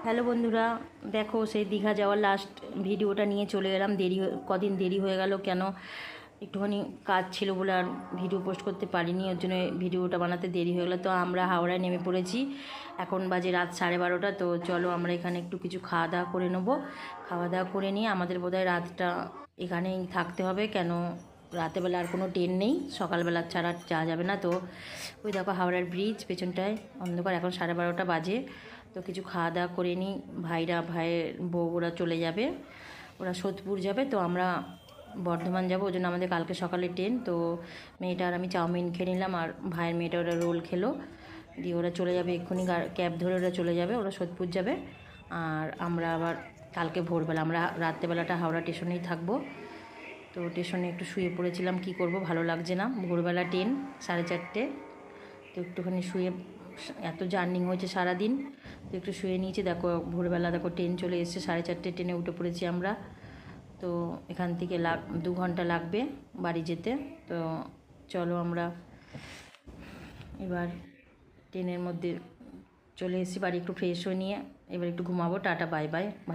Hello বন্ধুরা, দেখো সেই দীঘা যাওয়ার লাস্ট ভিডিওটা নিয়ে চলে এলাম। কদিন দেরি হয়ে গেল কেন, একটুখানি কাজ ছিল বলে আর ভিডিও পোস্ট করতে পারিনি, ওর জন্য ভিডিওটা বানাতে দেরি হয়ে গেলো। তো আমরা হাওড়ায় নেমে পড়েছি, এখন বাজে রাত 12:30। তো চলো আমরা এখানে একটু কিছু খাওয়া দাওয়া করে নেবো। খাওয়া দাওয়া করে নিয়ে আমাদের বোধহয় রাতটা এখানেই থাকতে হবে, কেন রাতেবেলা আর কোনো ট্রেন নেই, সকালবেলা ছাড়া যাওয়া যাবে না। তো ওই দেখো হাওড়ার ব্রিজ পেছনটায় অন্ধকার, এখন 12:30 বাজে। তো কিছু খাওয়া দাওয়া করে নিই। ভাইয়ের বউ ওরা চলে যাবে, ওরা সোদপুর যাবে, তো আমরা বর্ধমান যাব, ওই জন্য আমাদের কালকে সকালে ট্রেন। তো মেয়েটা আর আমি চাউমিন খেয়ে নিলাম, আর ভাইয়ের মেয়েটা ওরা রোল খেলো, দিয়ে ওরা চলে যাবে এক্ষুনি, ক্যাব ধরে ওরা চলে যাবে, ওরা সোদপুর যাবে। আর আমরা আবার কালকে ভোরবেলা, আমরা রাত্রেবেলাটা হাওড়া স্টেশনেই থাকবো। তো স্টেশনে একটু শুয়ে পড়েছিলাম, কি করব, ভালো লাগছে না, ভোরবেলা ট্রেন 4:30। তো একটুখানি শুয়ে, এত জার্নি হয়েছে সারাদিন, তো একটু শুয়ে নিয়েছি। দেখো ভোরবেলা দেখো ট্রেন চলে এসেছে, 4:30 ট্রেনে উঠে পড়েছি আমরা। তো এখান থেকে 2 ঘন্টা লাগবে বাড়ি যেতে। তো চলো আমরা এবার ট্রেনের মধ্যে চলে এসেছি বাড়ি, একটু ফ্রেশ হয়ে নিয়ে এবার একটু ঘুমাবো। টাটা, বাই বাই, ভালো।